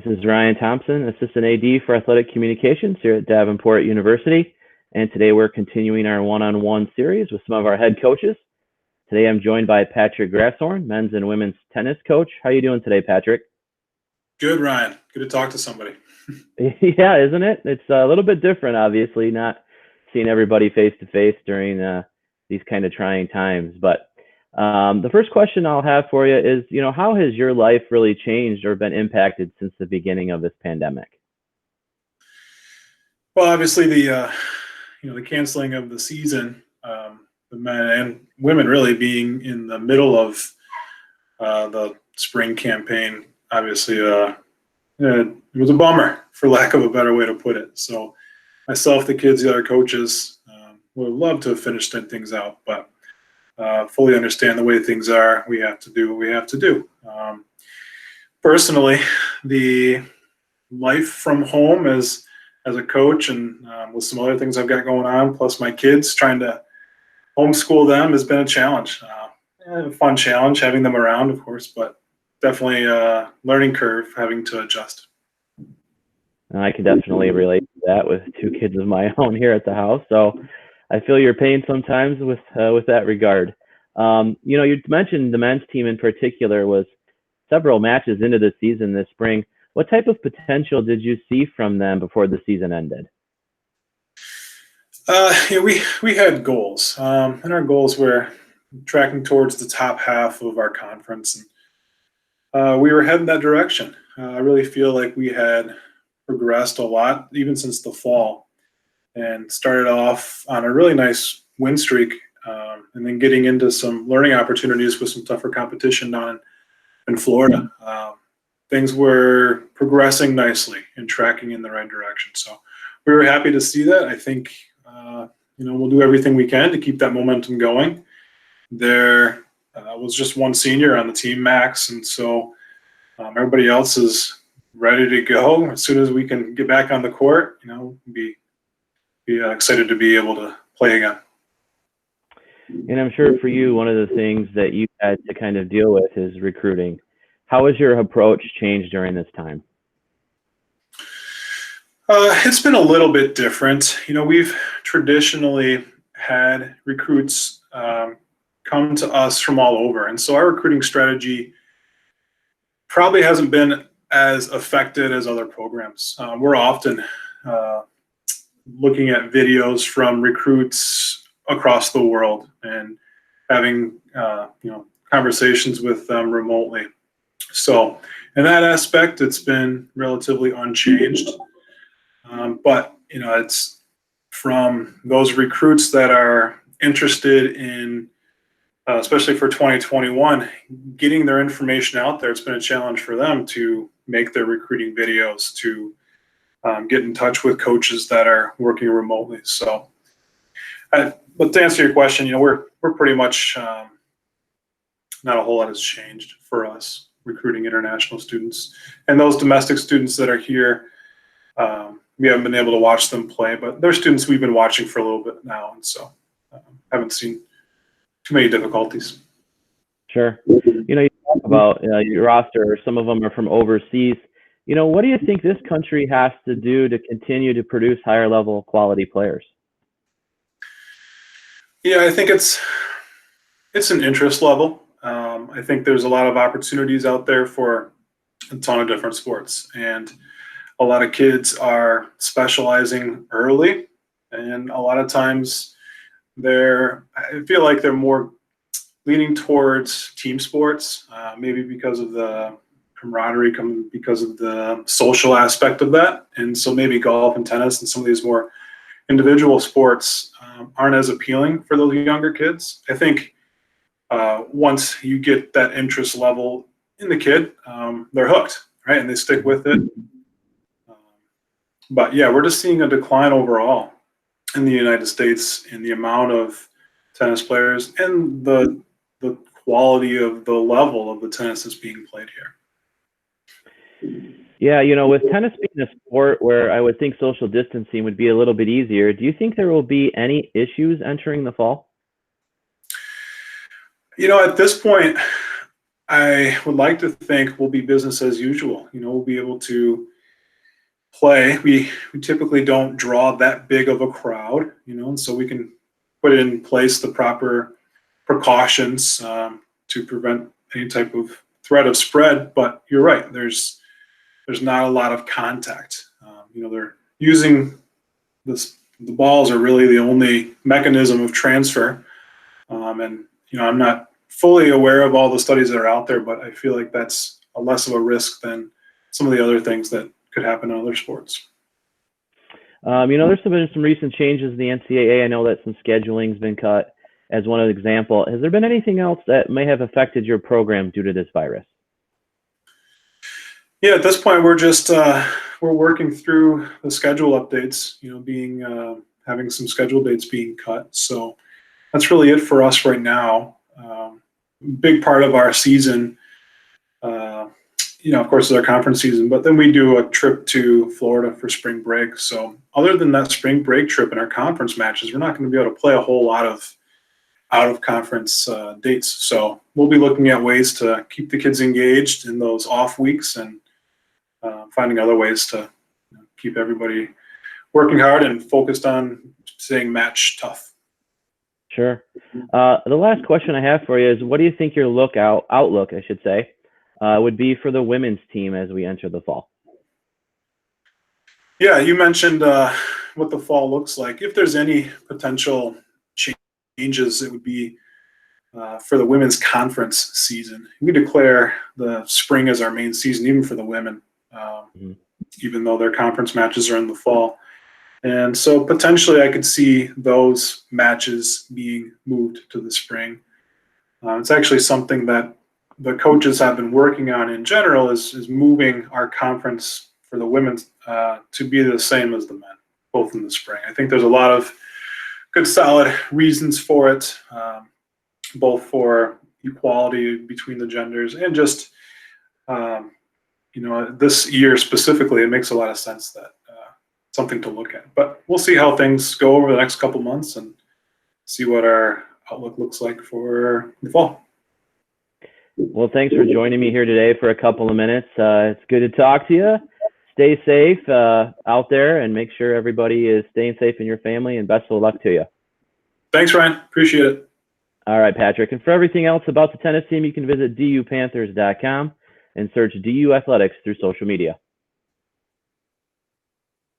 This is Ryan Thompson, Assistant AD for Athletic Communications here at Davenport University. And today we're continuing our one-on-one series with some of our head coaches. Today I'm joined by Patrick Grashorn, men's and women's tennis coach. How are you doing today, Patrick? Good, Ryan. Good to talk to somebody. Yeah, isn't it? It's a little bit different, obviously, not seeing everybody face-to-face during these kind of trying times. But the first question I'll have for you is, how has your life really changed or been impacted since the beginning of this pandemic? Well, obviously the canceling of the season, the men and women really being in the middle of the spring campaign, obviously it was a bummer, for lack of a better way to put it. So myself, the kids, the other coaches would have loved to have finished things out, but fully understand the way things are. We have to do what we have to do. Personally, the life from home as a coach and with some other things I've got going on, plus my kids, trying to homeschool them has been a challenge. A fun challenge having them around, of course, but definitely a learning curve having to adjust. I can definitely relate to that with two kids of my own here at the house. So I feel your pain sometimes with that regard. You mentioned the men's team in particular was several matches into the season this spring. What type of potential did you see from them before the season ended? We had goals, and our goals were tracking towards the top half of our conference, and we were heading that direction. I really feel like we had progressed a lot, even since the fall, and started off on a really nice win streak, and then getting into some learning opportunities with some tougher competition down in Florida. Things were progressing nicely and tracking in the right direction. So we were happy to see that. I think, we'll do everything we can to keep that momentum going. There was just one senior on the team, Max, and so everybody else is ready to go. As soon as we can get back on the court, be excited to be able to play again. And I'm sure for you, one of the things that you had to kind of deal with is recruiting. How has your approach changed during this time? It's been a little bit different. We've traditionally had recruits come to us from all over. And so our recruiting strategy probably hasn't been as affected as other programs. We're often looking at videos from recruits across the world and having conversations with them remotely. So in that aspect, it's been relatively unchanged. But it's from those recruits that are interested in, especially for 2021, getting their information out there. It's been a challenge for them to make their recruiting videos, to get in touch with coaches that are working remotely. So, but to answer your question, we're pretty much not a whole lot has changed for us recruiting international students, and those domestic students that are here. We haven't been able to watch them play, but they're students we've been watching for a little bit now, and so haven't seen too many difficulties. Sure. You talk about your roster, some of them are from overseas. What do you think this country has to do to continue to produce higher level quality players? Yeah, I think it's an interest level. I think there's a lot of opportunities out there for a ton of different sports, and a lot of kids are specializing early, and a lot of times I feel like they're more leaning towards team sports, maybe because of the camaraderie, because of the social aspect of that. And so maybe golf and tennis and some of these more individual sports aren't as appealing for those younger kids. I think once you get that interest level in the kid, they're hooked, right? And they stick with it. But yeah, we're just seeing a decline overall in the United States in the amount of tennis players and the quality of the level of the tennis that's being played here. Yeah, with tennis being a sport where I would think social distancing would be a little bit easier, do you think there will be any issues entering the fall? At this point, I would like to think we'll be business as usual. We'll be able to play. We typically don't draw that big of a crowd, and so we can put in place the proper precautions to prevent any type of threat of spread. But you're right. There's not a lot of contact. They're using this. The balls are really the only mechanism of transfer, and I'm not fully aware of all the studies that are out there, but I feel like that's a less of a risk than some of the other things that could happen in other sports. There's been some recent changes in the NCAA. I know that some scheduling's been cut as one example. Has there been anything else that may have affected your program due to this virus? Yeah, at this point, we're just we're working through the schedule updates. Having some schedule dates being cut. So that's really it for us right now. Big part of our season, of course, is our conference season. But then we do a trip to Florida for spring break. So other than that spring break trip and our conference matches, we're not going to be able to play a whole lot of out-of-conference dates. So we'll be looking at ways to keep the kids engaged in those off weeks and finding other ways to keep everybody working hard and focused on staying match tough. Sure. The last question I have for you is, what do you think your outlook, I should say, would be for the women's team as we enter the fall? Yeah, you mentioned what the fall looks like. If there's any potential changes, it would be for the women's conference season. We declare the spring as our main season, even for the women, even though their conference matches are in the fall. And so potentially I could see those matches being moved to the spring. It's actually something that the coaches have been working on in general is moving our conference for the women to be the same as the men, both in the spring. I think there's a lot of good, solid reasons for it, both for equality between the genders and just, this year specifically, it makes a lot of sense that something to look at. But we'll see how things go over the next couple months and see what our outlook looks like for the fall. Well, thanks for joining me here today for a couple of minutes. It's good to talk to you. Stay safe out there and make sure everybody is staying safe in your family, and best of luck to you. Thanks, Ryan. Appreciate it. All right, Patrick. And for everything else about the tennis team, you can visit dupanthers.com and search DU Athletics through social media.